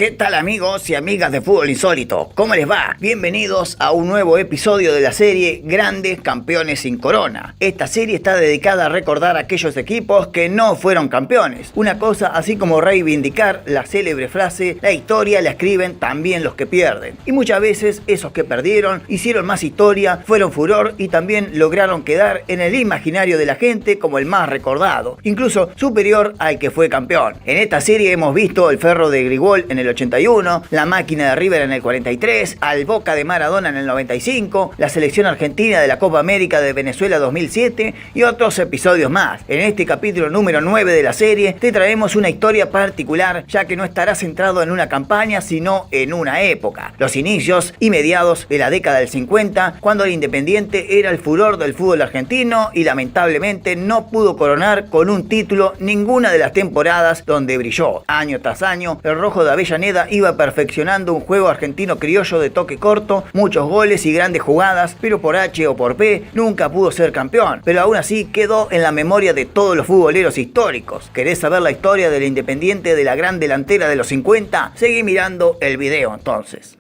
¿Qué tal amigos y amigas de Fútbol Insólito? ¿Cómo les va? Bienvenidos a un nuevo episodio de la serie Grandes Campeones sin Corona. Esta serie está dedicada a recordar a aquellos equipos que no fueron campeones. Una cosa así como reivindicar la célebre frase: la historia la escriben también los que pierden. Y muchas veces esos que perdieron hicieron más historia, fueron furor y también lograron quedar en el imaginario de la gente como el más recordado, incluso superior al que fue campeón. En esta serie hemos visto el Ferro de Grigol en el 81, la Máquina de River en el 43, al Boca de Maradona en el 95, la selección argentina de la Copa América de Venezuela 2007 y otros episodios más. En este capítulo número 9 de la serie te traemos una historia particular, ya que no estará centrado en una campaña sino en una época, los inicios y mediados de la década del 50, cuando el Independiente era el furor del fútbol argentino y lamentablemente no pudo coronar con un título ninguna de las temporadas donde brilló. Año tras año el rojo de Avellaneda iba perfeccionando un juego argentino criollo de toque corto, muchos goles y grandes jugadas, pero por H o por P nunca pudo ser campeón, pero aún así quedó en la memoria de todos los futboleros históricos. ¿Querés saber la historia del Independiente de la gran delantera de los 50? Seguí mirando el video entonces.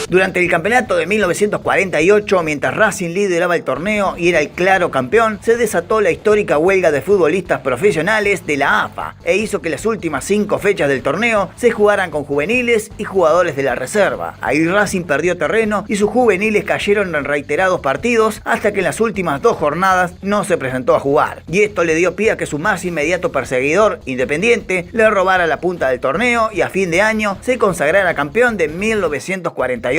Durante el campeonato de 1948, mientras Racing lideraba el torneo y era el claro campeón, se desató la histórica huelga de futbolistas profesionales de la AFA e hizo que las últimas 5 fechas del torneo se jugaran con juveniles y jugadores de la reserva. Ahí Racing perdió terreno y sus juveniles cayeron en reiterados partidos hasta que en las últimas 2 jornadas no se presentó a jugar. Y esto le dio pie a que su más inmediato perseguidor, Independiente, le robara la punta del torneo y a fin de año se consagrara campeón de 1948.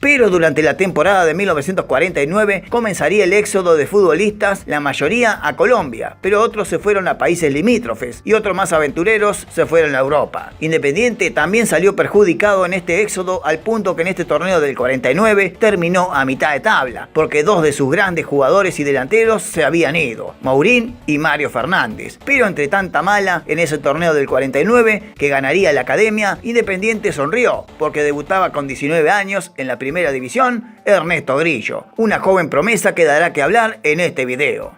Pero durante la temporada de 1949 comenzaría el éxodo de futbolistas, la mayoría a Colombia, pero otros se fueron a países limítrofes y otros más aventureros se fueron a Europa. Independiente también salió perjudicado en este éxodo al punto que en este torneo del 49 terminó a mitad de tabla, porque 2 de sus grandes jugadores y delanteros se habían ido, Maurín y Mario Fernández. Pero entre tanta mala, en ese torneo del 49 que ganaría la Academia, Independiente sonrió, porque debutaba con 19 años en la primera división, Ernesto Grillo, una joven promesa que dará que hablar en este video.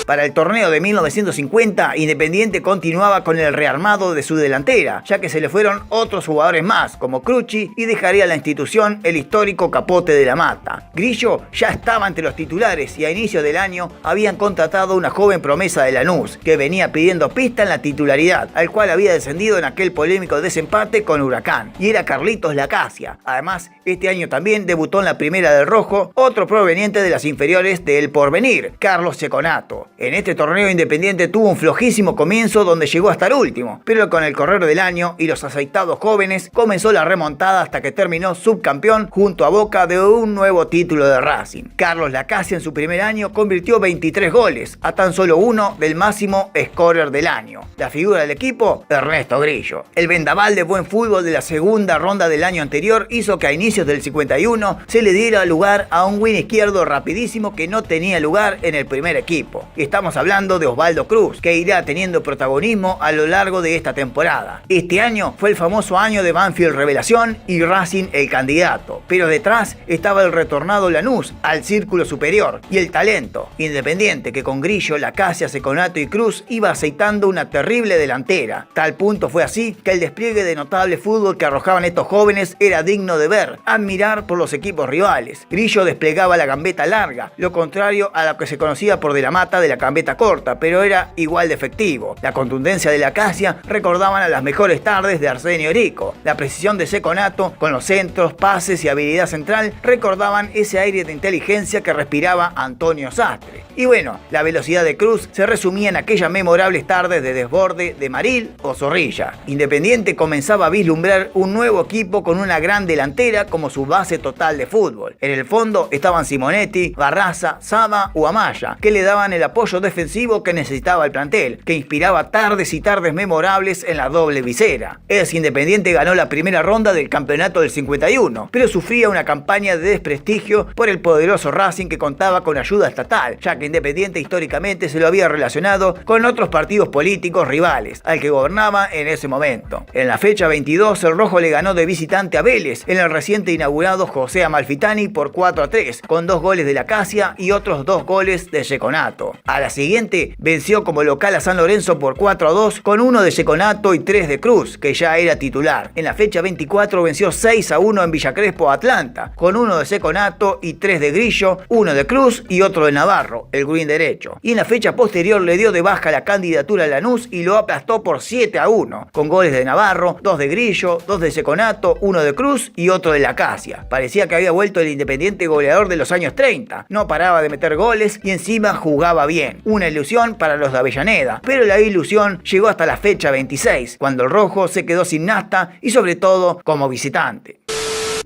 Para el torneo de 1950, Independiente continuaba con el rearmado de su delantera, ya que se le fueron otros jugadores más, como Crucci, y dejaría la institución el histórico Capote de la Mata. Grillo ya estaba entre los titulares y a inicio del año habían contratado una joven promesa de Lanús, que venía pidiendo pista en la titularidad, al cual había descendido en aquel polémico desempate con Huracán, y era Carlitos Lacasia. Además, este año también debutó en la primera del Rojo, otro proveniente de las inferiores del Porvenir, Carlos Ceconato. En este torneo Independiente tuvo un flojísimo comienzo donde llegó a estar último, pero con el correr del año y los aceitados jóvenes comenzó la remontada hasta que terminó subcampeón junto a Boca de un nuevo título de Racing. Carlos Lacasia en su primer año convirtió 23 goles, a tan solo uno del máximo scorer del año. La figura del equipo, Ernesto Grillo. El vendaval de buen fútbol de la segunda ronda del año anterior hizo que a inicios del 51 se le diera lugar a un win izquierdo rapidísimo que no tenía lugar en el primer equipo. Estamos hablando de Osvaldo Cruz, que irá teniendo protagonismo a lo largo de esta temporada. Este año fue el famoso año de Banfield Revelación y Racing el candidato, pero detrás estaba el retornado Lanús al círculo superior y el talento Independiente, que con Grillo, Lacasia, Ceconato y Cruz iba aceitando una terrible delantera. Tal punto fue así que el despliegue de notable fútbol que arrojaban estos jóvenes era digno de ver, admirar por los equipos rivales. Grillo desplegaba la gambeta larga, lo contrario a lo que se conocía por De la Mata de la gambeta corta, pero era igual de efectivo. La contundencia de Lacasia recordaban a las mejores tardes de Arsenio Erico. La precisión de Ceconato con los centros, pases y habilidad central recordaban ese aire de inteligencia que respiraba Antonio Sastre. Y bueno, la velocidad de Cruz se resumía en aquellas memorables tardes de desborde de Maril o Zorrilla. Independiente comenzaba a vislumbrar un nuevo equipo con una gran delantera como su base total de fútbol. En el fondo estaban Simonetti, Barraza, Saba o Amaya, que le daban el apoyo defensivo que necesitaba el plantel, que inspiraba tardes y tardes memorables en la doble visera. Independiente ganó la primera ronda del campeonato del 51, pero sufría una campaña de desprestigio por el poderoso Racing, que contaba con ayuda estatal, ya que que Independiente históricamente se lo había relacionado con otros partidos políticos rivales al que gobernaba en ese momento. En la fecha 22, el rojo le ganó de visitante a Vélez en el reciente inaugurado José Amalfitani por 4-3, con 2 goles de la Casia y otros 2 goles de Ceconato. A la siguiente, venció como local a San Lorenzo por 4-2, con 1 de Ceconato y 3 de Cruz, que ya era titular. En la fecha 24 venció 6-1 en Villa Crespo a Atlanta, con 1 de Ceconato y 3 de Grillo, 1 de Cruz y otro de Navarro, el green derecho. Y en la fecha posterior le dio de baja la candidatura a Lanús y lo aplastó por 7-1, con goles de Navarro, 2 de Grillo, 2 de Ceconato, 1 de Cruz y otro de la Casia. Parecía que había vuelto el Independiente goleador de los años 30. No paraba de meter goles y encima jugaba bien. Una ilusión para los de Avellaneda, pero la ilusión llegó hasta la fecha 26, cuando el rojo se quedó sin nafta y sobre todo como visitante.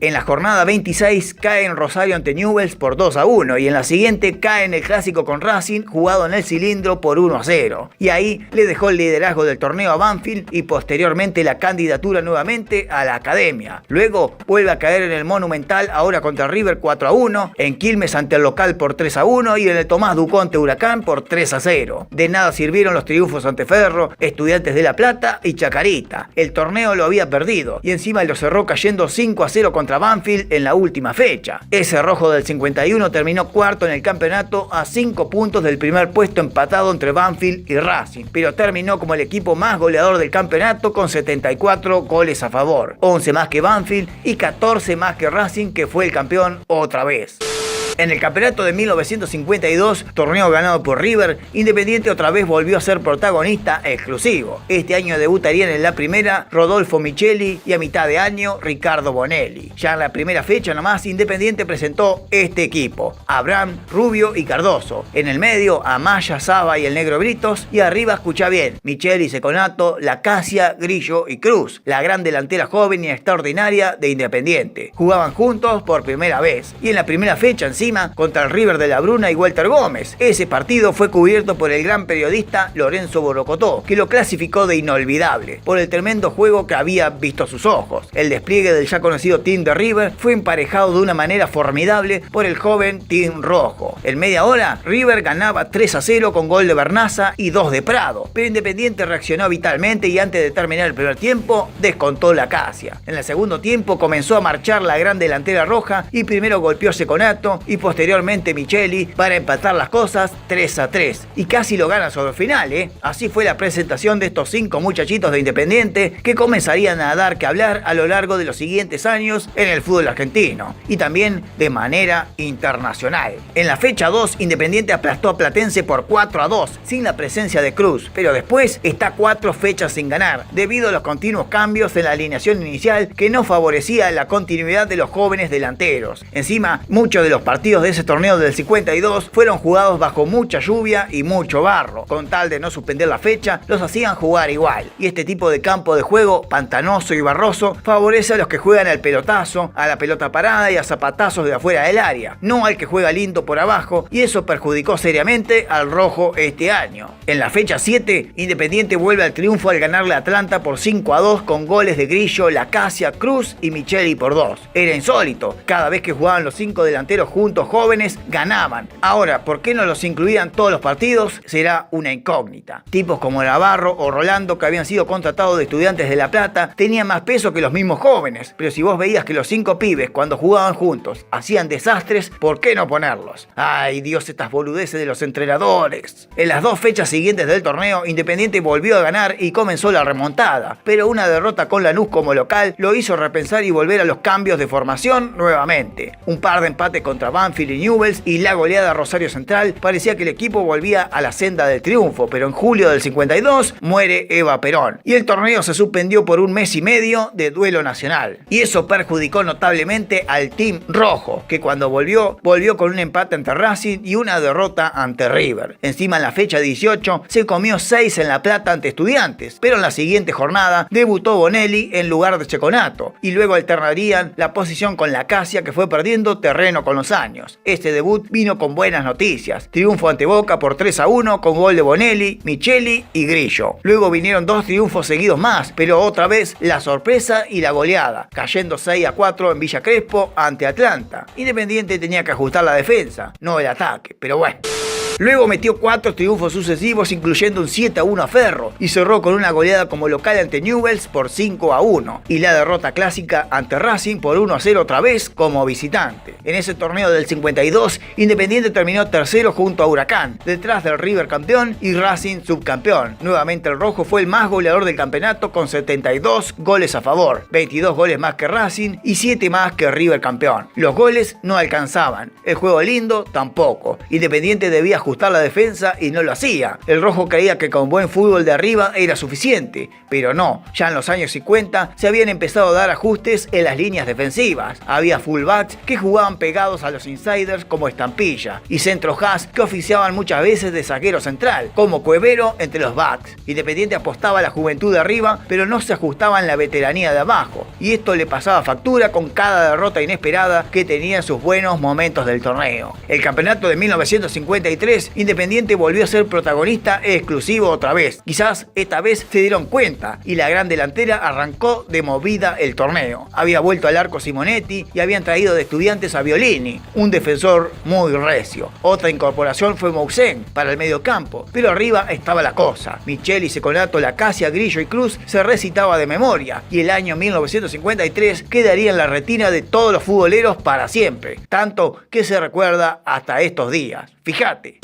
En la jornada 26 cae en Rosario ante Newell's por 2-1 y en la siguiente cae en el clásico con Racing jugado en el Cilindro por 1-0. Y ahí le dejó el liderazgo del torneo a Banfield y posteriormente la candidatura nuevamente a la Academia. Luego vuelve a caer en el Monumental ahora contra River 4-1, en Quilmes ante el local por 3-1 y en el Tomás Ducó ante Huracán por 3-0. De nada sirvieron los triunfos ante Ferro, Estudiantes de La Plata y Chacarita. El torneo lo había perdido y encima lo cerró cayendo 5-0 contra Banfield en la última fecha. Ese rojo del 51 terminó cuarto en el campeonato a 5 puntos del primer puesto empatado entre Banfield y Racing, pero terminó como el equipo más goleador del campeonato con 74 goles a favor, 11 más que Banfield y 14 más que Racing, que fue el campeón otra vez. En el campeonato de 1952, torneo ganado por River, Independiente otra vez volvió a ser protagonista exclusivo. Este año debutarían en la primera Rodolfo Micheli y a mitad de año Ricardo Bonelli. Ya en la primera fecha nomás, Independiente presentó este equipo: Abraham, Rubio y Cardoso. En el medio, Amaya, Saba y el Negro Britos. Y arriba, escucha bien, Micheli, Ceconato, La Casia, Grillo y Cruz. La gran delantera joven y extraordinaria de Independiente. Jugaban juntos por primera vez. Y en la primera fecha en sí, contra el River de la Bruna y Walter Gómez. Ese partido fue cubierto por el gran periodista Lorenzo Borocotó, que lo clasificó de inolvidable por el tremendo juego que había visto a sus ojos. El despliegue del ya conocido team de River fue emparejado de una manera formidable por el joven team rojo. En media hora, River ganaba 3-0 con gol de Bernaza y 2 de Prado, pero Independiente reaccionó vitalmente y antes de terminar el primer tiempo, descontó la Casia. En el segundo tiempo comenzó a marchar la gran delantera roja y primero golpeó Ceconato y posteriormente Micheli para empatar las cosas 3-3. Y casi lo gana sobre el final, ¿eh? Así fue la presentación de estos 5 muchachitos de Independiente que comenzarían a dar que hablar a lo largo de los siguientes años en el fútbol argentino y también de manera internacional. En la fecha 2, Independiente aplastó a Platense por 4-2 sin la presencia de Cruz, pero después está 4 fechas sin ganar debido a los continuos cambios en la alineación inicial que no favorecía la continuidad de los jóvenes delanteros. Encima, muchos de los partidos de ese torneo del 52 fueron jugados bajo mucha lluvia y mucho barro. Con tal de no suspender la fecha, los hacían jugar igual. Y este tipo de campo de juego, pantanoso y barroso, favorece a los que juegan al pelotazo, a la pelota parada y a zapatazos de afuera del área, no al que juega lindo por abajo, y eso perjudicó seriamente al rojo este año. En la fecha 7, Independiente vuelve al triunfo al ganarle a Atlanta por 5-2 con goles de Grillo, La Casia, Cruz y Micheli por 2. Era insólito, cada vez que jugaban los 5 delanteros juntos jóvenes ganaban. Ahora, ¿por qué no los incluían todos los partidos? Será una incógnita. Tipos como Navarro o Rolando, que habían sido contratados de Estudiantes de La Plata, tenían más peso que los mismos jóvenes. Pero si vos veías que los 5 pibes, cuando jugaban juntos, hacían desastres, ¿por qué no ponerlos? Ay, Dios, estas boludeces de los entrenadores. En las 2 fechas siguientes del torneo, Independiente volvió a ganar y comenzó la remontada. Pero una derrota con Lanús como local lo hizo repensar y volver a los cambios de formación nuevamente. Un par de empates contra Banfield y Newell's y la goleada a Rosario Central, parecía que el equipo volvía a la senda del triunfo, pero en julio del 52 muere Eva Perón y el torneo se suspendió por 1 mes y medio de duelo nacional. Y eso perjudicó notablemente al team rojo, que cuando volvió con un empate ante Racing y una derrota ante River. Encima en la fecha 18 se comió 6 en La Plata ante Estudiantes, pero en la siguiente jornada debutó Bonelli en lugar de Ceconato y luego alternarían la posición con La Casia, que fue perdiendo terreno con los años. Este debut vino con buenas noticias. Triunfo ante Boca por 3-1 con gol de Bonelli, Micheli y Grillo. Luego vinieron 2 triunfos seguidos más, pero otra vez la sorpresa y la goleada, cayendo 6-4 en Villa Crespo ante Atlanta. Independiente tenía que ajustar la defensa, no el ataque, pero bueno. Luego metió 4 triunfos sucesivos, incluyendo un 7-1 a Ferro, y cerró con una goleada como local ante Newell's por 5-1, y la derrota clásica ante Racing por 1-0 otra vez como visitante. En ese torneo del 52, Independiente terminó tercero junto a Huracán, detrás del River campeón y Racing subcampeón. Nuevamente el rojo fue el más goleador del campeonato con 72 goles a favor, 22 goles más que Racing y 7 más que River campeón. Los goles no alcanzaban, el juego lindo tampoco. Independiente debía ajustar la defensa y no lo hacía. El rojo creía que con buen fútbol de arriba era suficiente, pero no. Ya en los años 50 se habían empezado a dar ajustes en las líneas defensivas. Había fullbacks que jugaban pegados a los insiders como Estampilla y centros que oficiaban muchas veces de zaguero central, como Cuevero entre los backs. Independiente apostaba a la juventud de arriba, pero no se ajustaba en la veteranía de abajo, y esto le pasaba factura con cada derrota inesperada que tenía en sus buenos momentos del torneo. El campeonato de 1953, Independiente volvió a ser protagonista exclusivo otra vez. Quizás esta vez se dieron cuenta y la gran delantera arrancó de movida el torneo. Había vuelto al arco Simonetti y habían traído de Estudiantes a Violini, un defensor muy recio. Otra incorporación fue Moussen para el mediocampo, pero arriba estaba la cosa. Micheli, Seconato, Lacasia, Grillo y Cruz se recitaba de memoria, y el año 1953 quedaría en la retina de todos los futboleros para siempre, tanto que se recuerda hasta estos días. Fíjate.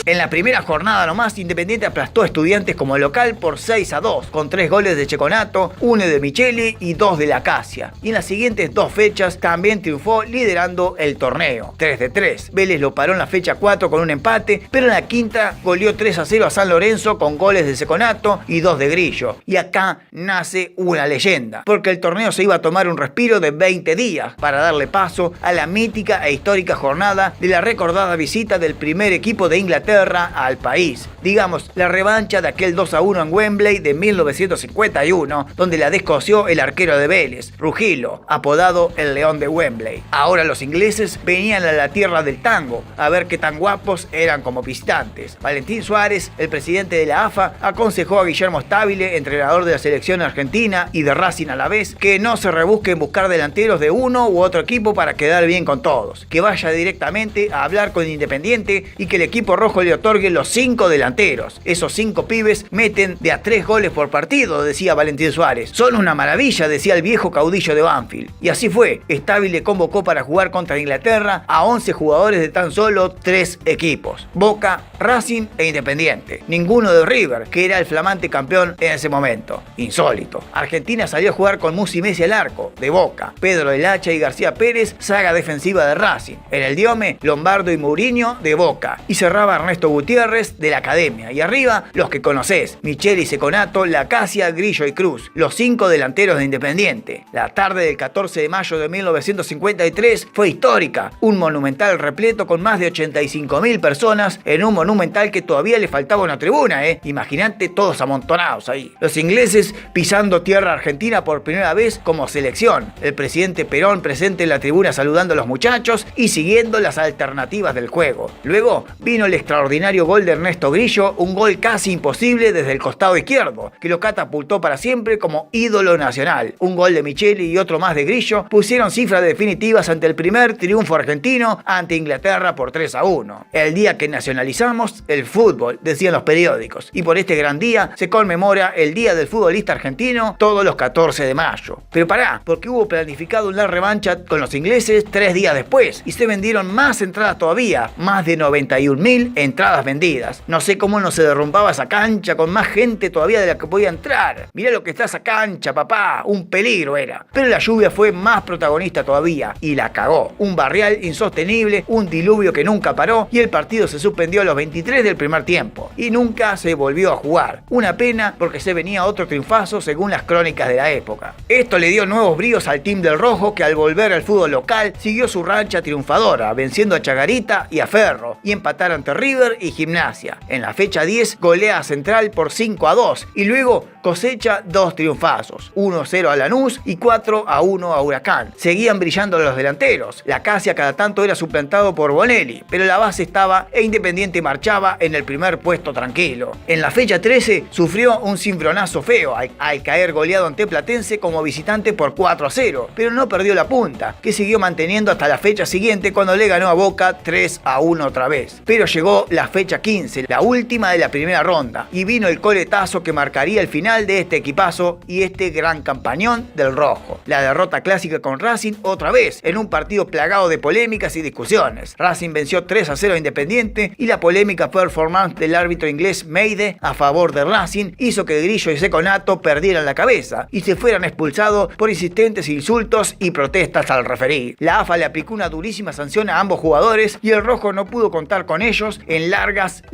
En la primera jornada nomás, Independiente aplastó a Estudiantes como local por 6-2, con 3 goles de Checonato, 1 de Micheli y 2 de Lacasia. Y en las siguientes 2 fechas también triunfó liderando el torneo, 3-3. Vélez lo paró en la fecha 4 con un empate, pero en la quinta goleó 3-0 a San Lorenzo con goles de Seconato y 2 de Grillo. Y acá nace una leyenda, porque el torneo se iba a tomar un respiro de 20 días para darle paso a la mítica e histórica jornada de la recordada visita del primer equipo de Inglaterra al país. Digamos, la revancha de aquel 2-1 en Wembley de 1951, donde la descoció el arquero de Vélez, Rugilo, apodado el León de Wembley. Ahora los ingleses venían a la tierra del tango, a ver qué tan guapos eran como visitantes. Valentín Suárez, el presidente de la AFA, aconsejó a Guillermo Stabile, entrenador de la selección argentina y de Racing a la vez, que no se rebusque en buscar delanteros de uno u otro equipo para quedar bien con todos, que vaya directamente a hablar con Independiente y que el equipo rojo le otorgue los 5 delanteros. Esos 5 pibes meten de a 3 goles por partido, decía Valentín Suárez. Son una maravilla, decía el viejo caudillo de Banfield. Y así fue. Stabile convocó para jugar contra Inglaterra a 11 jugadores de tan solo 3 equipos: Boca, Racing e Independiente. Ninguno de River, que era el flamante campeón en ese momento. Insólito. Argentina salió a jugar con Musi Messi al arco, de Boca, Pedro El Hacha y García Pérez, saga defensiva de Racing. En el diome, Lombardo y Mourinho, de Boca. Y cerraba Ernesto Gutiérrez, de la Academia. Y arriba, los que conocés: Micheli, Seconato, Lacasia, Grillo y Cruz. Los 5 delanteros de Independiente. La tarde del 14 de mayo de 1953 fue histórica. Un monumental repleto con más de 85.000 personas en un monumental que todavía le faltaba una tribuna, Imaginate todos amontonados ahí. Los ingleses pisando tierra argentina por primera vez como selección. El presidente Perón presente en la tribuna saludando a los muchachos y siguiendo las alternativas del juego. Luego vino el extraordinario gol de Ernesto Grillo, un gol casi imposible desde el costado izquierdo, que lo catapultó para siempre como ídolo nacional. Un gol de Micheli y otro más de Grillo pusieron cifras definitivas ante el primer triunfo argentino ante Inglaterra por 3-1. El día que nacionalizamos el fútbol, decían los periódicos, y por este gran día se conmemora el Día del Futbolista Argentino todos los 14 de mayo. Pero pará, porque hubo planificado una revancha con los ingleses 3 días después, y se vendieron más entradas todavía, más de 91.000 entradas vendidas. No sé cómo no se derrumbaba esa cancha con más gente todavía de la que podía entrar. Mirá lo que está esa cancha, papá, un peligro era. Pero la lluvia fue más protagonista todavía y la cagó. Un barrial insostenible, un diluvio que nunca paró, y el partido se suspendió a los 23 del primer tiempo y nunca se volvió a jugar. Una pena, porque se venía otro triunfazo según las crónicas de la época. Esto le dio nuevos bríos al team del rojo, que al volver al fútbol local siguió su racha triunfadora, venciendo a Chagarita y a Ferro, y empatar ante River y Gimnasia. En la fecha 10 golea a Central por 5-2 y luego cosecha 2 triunfazos, 1-0 a Lanús y 4-1 a Huracán. Seguían brillando los delanteros. Lacasia cada tanto era suplantado por Bonelli, pero la base estaba e Independiente marchaba en el primer puesto tranquilo. En la fecha 13 sufrió un cimbronazo feo al caer goleado ante Platense como visitante por 4-0, pero no perdió la punta, que siguió manteniendo hasta la fecha siguiente cuando le ganó a Boca 3-1 otra vez. Pero llegó la fecha 15, la última de la primera ronda, y vino el coletazo que marcaría el final de este equipazo y este gran campañón del rojo. La derrota clásica con Racing otra vez, en un partido plagado de polémicas y discusiones. Racing venció 3-0 a Independiente y la polémica performance del árbitro inglés Meide a favor de Racing hizo que Grillo y Seconato perdieran la cabeza y se fueran expulsados por insistentes insultos y protestas al referí. La AFA le aplicó una durísima sanción a ambos jugadores y el rojo no pudo contar con ellos en largas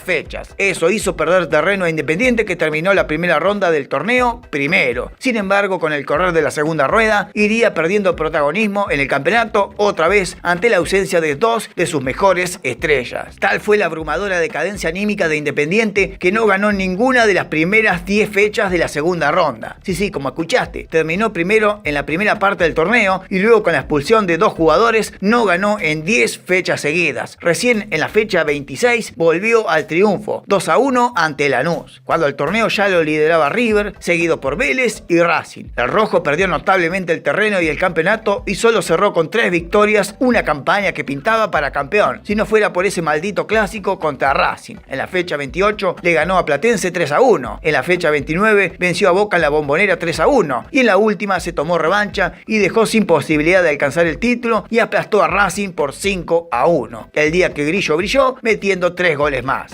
fechas. Eso hizo perder terreno a Independiente, que terminó la primera ronda del torneo primero. Sin embargo, con el correr de la segunda rueda, iría perdiendo protagonismo en el campeonato otra vez ante la ausencia de dos de sus mejores estrellas. Tal fue la abrumadora decadencia anímica de Independiente que no ganó ninguna de las primeras 10 fechas de la segunda ronda. Sí, como escuchaste, terminó primero en la primera parte del torneo y luego con la expulsión de 2 jugadores no ganó en 10 fechas seguidas. Recién en la fecha 26 volvió al triunfo, 2-1 ante Lanús, cuando el torneo ya lo lideraba River, seguido por Vélez y Racing. El rojo perdió notablemente el terreno y el campeonato y solo cerró con 3 victorias, una campaña que pintaba para campeón, si no fuera por ese maldito clásico contra Racing. En la fecha 28 le ganó a Platense 3-1, en la fecha 29 venció a Boca en la Bombonera 3-1 y en la última se tomó revancha y dejó sin posibilidad de alcanzar el título y aplastó a Racing por 5-1. El día que Grillo brilló metiendo 3 goles más.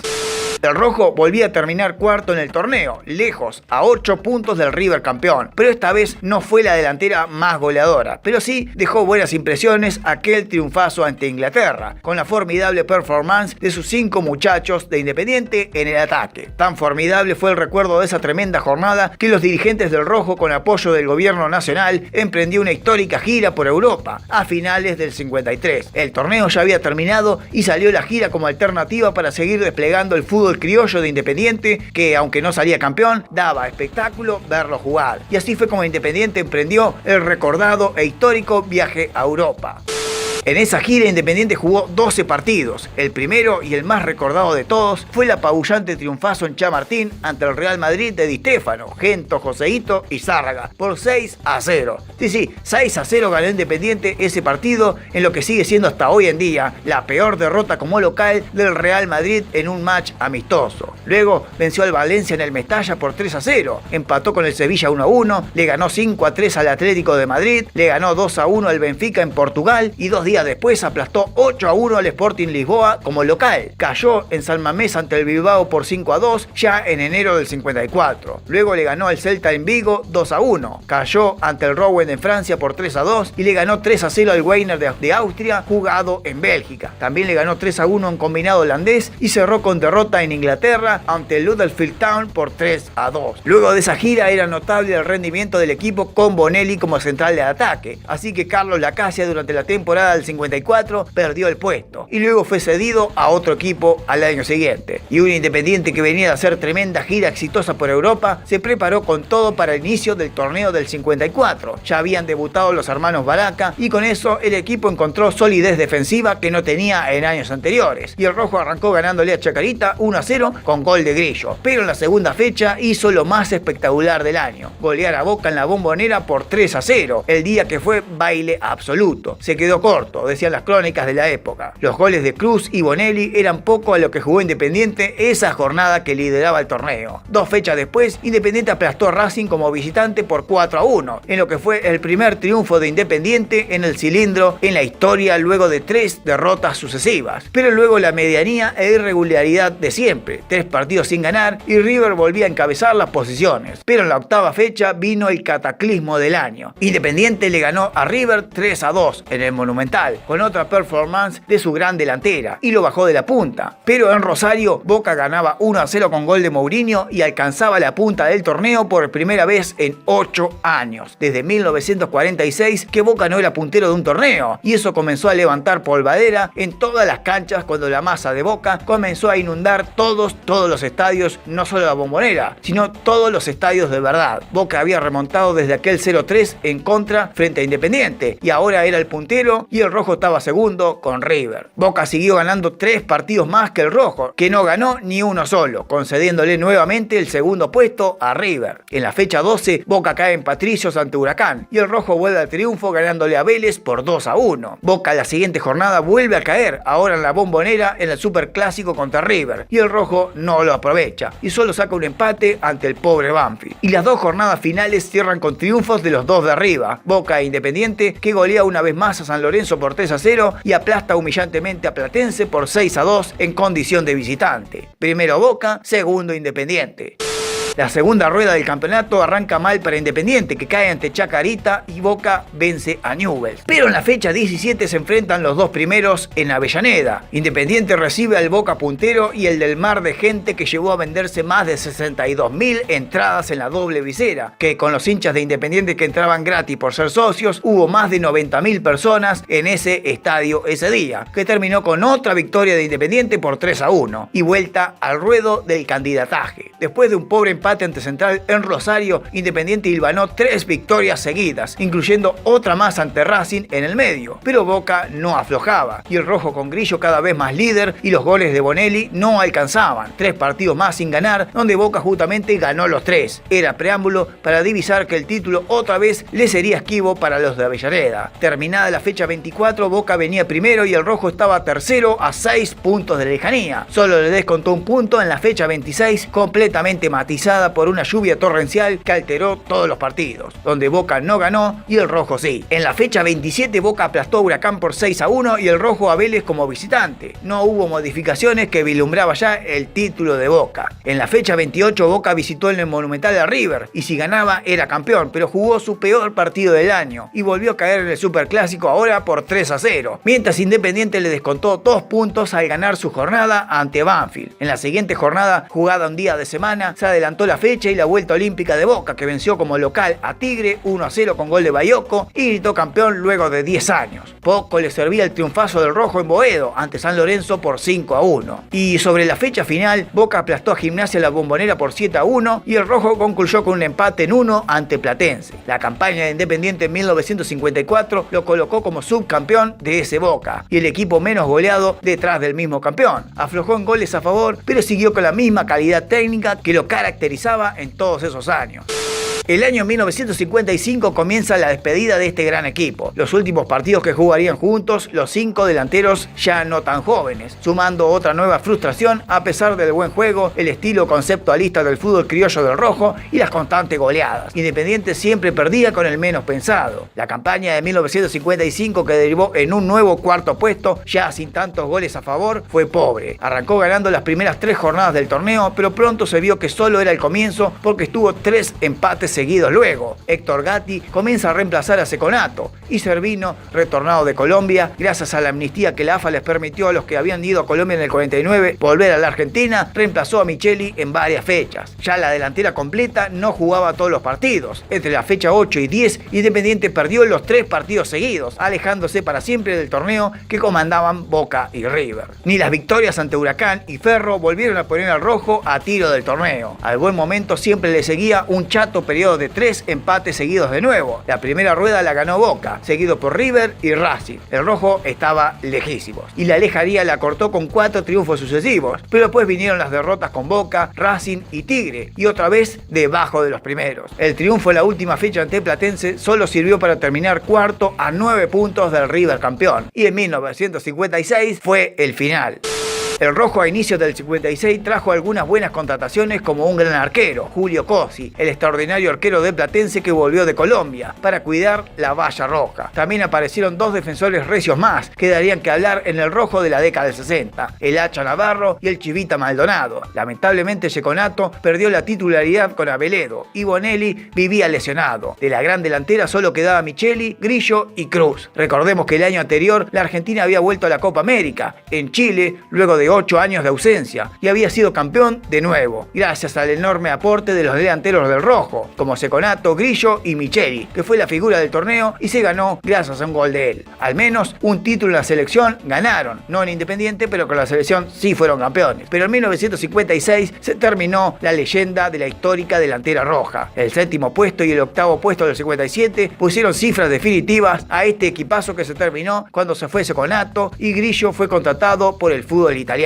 El rojo volvía a terminar cuarto en el torneo, lejos, a 8 puntos del River campeón, pero esta vez no fue la delantera más goleadora, pero sí dejó buenas impresiones aquel triunfazo ante Inglaterra, con la formidable performance de sus 5 muchachos de Independiente en el ataque. Tan formidable fue el recuerdo de esa tremenda jornada que los dirigentes del rojo, con apoyo del gobierno nacional, emprendió una histórica gira por Europa a finales del 53. El torneo ya había terminado y salió la gira como alternativa para seguir desplegando el fútbol criollo de Independiente, que aunque no salía campeón, daba espectáculo verlo jugar. Y así fue como Independiente emprendió el recordado e histórico viaje a Europa. En esa gira Independiente jugó 12 partidos. El primero y el más recordado de todos fue el apabullante triunfazo en Chamartín ante el Real Madrid de Di Stéfano, Gento, Joseito y Zárraga por 6-0. Sí, 6-0 ganó Independiente ese partido en lo que sigue siendo hasta hoy en día la peor derrota como local del Real Madrid en un match amistoso. Luego venció al Valencia en el Mestalla por 3-0, empató con el Sevilla 1-1, le ganó 5-3 al Atlético de Madrid, le ganó 2-1 al Benfica en Portugal y 2 días después aplastó 8-1 al Sporting Lisboa como local. Cayó en San Mamés ante el Bilbao por 5-2 ya en enero del 54. Luego le ganó al Celta en Vigo 2-1. Cayó ante el Rouen en Francia por 3-2 y le ganó 3-0 al Weiner de Austria jugado en Bélgica. También le ganó 3-1 en combinado holandés y cerró con derrota en Inglaterra ante el Huddersfield Town por 3-2. Luego de esa gira era notable el rendimiento del equipo con Bonelli como central de ataque. Así que Carlos Lacasia durante la temporada del 54 perdió el puesto y luego fue cedido a otro equipo al año siguiente. Y un Independiente que venía de hacer tremenda gira exitosa por Europa se preparó con todo para el inicio del torneo del 54. Ya habían debutado los hermanos Baraca y con eso el equipo encontró solidez defensiva que no tenía en años anteriores. Y el rojo arrancó ganándole a Chacarita 1-0 con gol de Grillo. Pero en la segunda fecha hizo lo más espectacular del año: golear a Boca en la Bombonera por 3-0, el día que fue baile absoluto. Se quedó corto, decían las crónicas de la época. Los goles de Cruz y Bonelli eran poco a lo que jugó Independiente esa jornada que lideraba el torneo. 2 fechas después, Independiente aplastó a Racing como visitante por 4-1, en lo que fue el primer triunfo de Independiente en el cilindro en la historia luego de 3 derrotas sucesivas. Pero luego la medianía e irregularidad de siempre, 3 partidos sin ganar y River volvía a encabezar las posiciones. Pero en la octava fecha vino el cataclismo del año. Independiente le ganó a River 3-2 en el Monumental. Monumental, con otra performance de su gran delantera, y lo bajó de la punta. Pero en Rosario, Boca ganaba 1-0 con gol de Mourinho y alcanzaba la punta del torneo por primera vez en 8 años. Desde 1946 que Boca no era puntero de un torneo, y eso comenzó a levantar polvadera en todas las canchas cuando la masa de Boca comenzó a inundar todos los estadios, no solo la Bombonera, sino todos los estadios de verdad. Boca había remontado desde aquel 0-3 en contra frente a Independiente, y ahora era el puntero y el rojo estaba segundo con River. Boca siguió ganando 3 partidos más que el rojo, que no ganó ni uno solo, concediéndole nuevamente el segundo puesto a River. En la fecha 12, Boca cae en Patricios ante Huracán, y el rojo vuelve al triunfo ganándole a Vélez por 2-1. Boca la siguiente jornada vuelve a caer, ahora en la Bombonera, en el Superclásico contra River, y el rojo no lo aprovecha, y solo saca un empate ante el pobre Banfield. Y las 2 jornadas finales cierran con triunfos de los dos de arriba, Boca e Independiente, que golea una vez más a San Lorenzo por 3-0 y aplasta humillantemente a Platense por 6-2 en condición de visitante. Primero Boca, segundo Independiente. La segunda rueda del campeonato arranca mal para Independiente, que cae ante Chacarita, y Boca vence a Newell's. Pero en la fecha 17 se enfrentan los dos primeros en Avellaneda. Independiente recibe al Boca puntero y el del mar de gente que llevó a venderse más de 62.000 entradas en la doble visera, que con los hinchas de Independiente que entraban gratis por ser socios, hubo más de 90.000 personas en ese estadio ese día, que terminó con otra victoria de Independiente por 3-1 y vuelta al ruedo del candidataje. Después de un pobre empate ante Central en Rosario, Independiente hilvanó 3 victorias seguidas, incluyendo otra más ante Racing en el medio. Pero Boca no aflojaba, y el rojo con Grillo cada vez más líder, y los goles de Bonelli no alcanzaban. 3 partidos más sin ganar, donde Boca justamente ganó los 3. Era preámbulo para divisar que el título otra vez le sería esquivo para los de Avellaneda. Terminada la fecha 24, Boca venía primero y el rojo estaba tercero a 6 puntos de lejanía. Solo le descontó un punto en la fecha 26, completamente matizada por una lluvia torrencial que alteró todos los partidos, donde Boca no ganó y el rojo sí. En la fecha 27, Boca aplastó a Huracán por 6-1 y el rojo a Vélez como visitante. No hubo modificaciones que vislumbraba ya el título de Boca. En la fecha 28, Boca visitó en el Monumental a River, y si ganaba era campeón, pero jugó su peor partido del año y volvió a caer en el Superclásico ahora por 3-0, mientras Independiente le descontó 2 puntos al ganar su jornada ante Banfield. En la siguiente jornada, jugada un día de semana, se adelantó la fecha y la vuelta olímpica de Boca, que venció como local a Tigre 1-0 con gol de Baiocco y gritó campeón luego de 10 años. Poco le servía el triunfazo del rojo en Boedo ante San Lorenzo por 5-1. Y sobre la fecha final, Boca aplastó a Gimnasia La Bombonera por 7-1 y el rojo concluyó con un empate en 1 ante Platense. La campaña de Independiente en 1954 lo colocó como subcampeón de ese Boca y el equipo menos goleado detrás del mismo campeón. Aflojó en goles a favor, pero siguió con la misma calidad técnica que lo caracterizaba en todos esos años. El año 1955 comienza la despedida de este gran equipo. Los últimos partidos que jugarían juntos, los 5 delanteros ya no tan jóvenes, sumando otra nueva frustración a pesar del buen juego, el estilo conceptualista del fútbol criollo del rojo y las constantes goleadas. Independiente siempre perdía con el menos pensado. La campaña de 1955, que derivó en un nuevo cuarto puesto, ya sin tantos goles a favor, fue pobre. Arrancó ganando las primeras 3 jornadas del torneo, pero pronto se vio que solo era el comienzo porque estuvo 3 empates seguidos luego. Héctor Gatti comienza a reemplazar a Seconato y Servino, retornado de Colombia, gracias a la amnistía que la AFA les permitió a los que habían ido a Colombia en el 49 volver a la Argentina, reemplazó a Micheli en varias fechas. Ya la delantera completa no jugaba todos los partidos. Entre la fecha 8 y 10, Independiente perdió los 3 partidos seguidos, alejándose para siempre del torneo que comandaban Boca y River. Ni las victorias ante Huracán y Ferro volvieron a poner al rojo a tiro del torneo. Al buen momento siempre le seguía un chato periodo de 3 empates seguidos de nuevo. La primera rueda la ganó Boca, seguido por River y Racing. El rojo estaba lejísimos y la lejanía la cortó con 4 triunfos sucesivos, pero después vinieron las derrotas con Boca, Racing y Tigre, y otra vez debajo de los primeros. El triunfo en la última fecha ante Platense solo sirvió para terminar cuarto a 9 puntos del River campeón, y en 1956 fue el final. El rojo a inicios del 56 trajo algunas buenas contrataciones como un gran arquero, Julio Cosi, el extraordinario arquero de Platense que volvió de Colombia para cuidar la valla roja. También aparecieron dos defensores recios más que darían que hablar en el rojo de la década del 60, el Hacha Navarro y el Chivita Maldonado. Lamentablemente Ceconato perdió la titularidad con Aveledo y Bonelli vivía lesionado. De la gran delantera solo quedaba Micheli, Grillo y Cruz. Recordemos que el año anterior la Argentina había vuelto a la Copa América en Chile luego de 8 años de ausencia y había sido campeón de nuevo, gracias al enorme aporte de los delanteros del rojo, como Ceconato, Grillo y Micheli, que fue la figura del torneo y se ganó gracias a un gol de él. Al menos un título en la selección ganaron, no en Independiente, pero con la selección sí fueron campeones. Pero en 1956 se terminó la leyenda de la histórica delantera roja. El 7º puesto y el 8º puesto del 57 pusieron cifras definitivas a este equipazo que se terminó cuando se fue Ceconato y Grillo fue contratado por el fútbol italiano.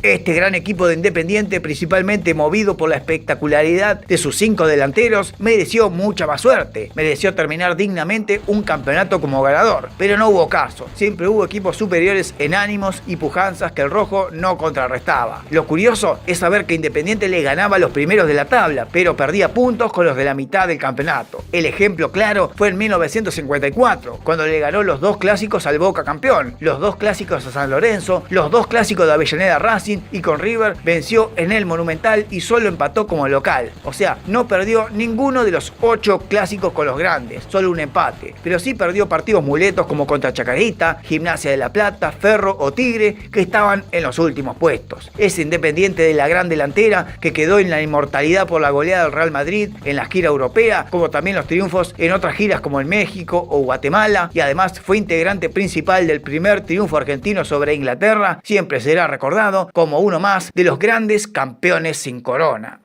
Este gran equipo de Independiente, principalmente movido por la espectacularidad de sus 5 delanteros, mereció mucha más suerte. Mereció terminar dignamente un campeonato como ganador, pero no hubo caso. Siempre hubo equipos superiores en ánimos y pujanzas que el rojo no contrarrestaba. Lo curioso es saber que Independiente le ganaba a los primeros de la tabla, pero perdía puntos con los de la mitad del campeonato. El ejemplo claro fue en 1954, cuando le ganó los 2 clásicos al Boca campeón, los 2 clásicos a San Lorenzo, los 2 clásicos de Avellaneda Racing, y con River venció en el Monumental y solo empató como local. O sea, no perdió ninguno de los 8 clásicos con los grandes, solo un empate. Pero sí perdió partidos muletos como contra Chacarita, Gimnasia de La Plata, Ferro o Tigre, que estaban en los últimos puestos. Es Independiente de la gran delantera que quedó en la inmortalidad por la goleada del Real Madrid en la gira europea, como también los triunfos en otras giras como en México o Guatemala, y además fue integrante principal del primer triunfo argentino sobre Inglaterra. Siempre será recordado como uno más de los grandes campeones sin corona.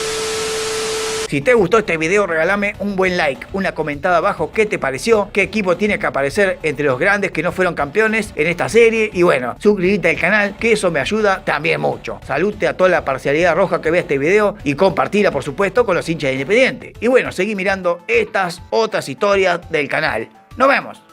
Si te gustó este video, regálame un buen like, una comentada abajo qué te pareció, qué equipo tiene que aparecer entre los grandes que no fueron campeones en esta serie, y bueno, suscríbete al canal, que eso me ayuda también mucho. Salute a toda la parcialidad roja que vea este video y compartila por supuesto con los hinchas de Independiente. Y bueno, seguí mirando estas otras historias del canal. ¡Nos vemos!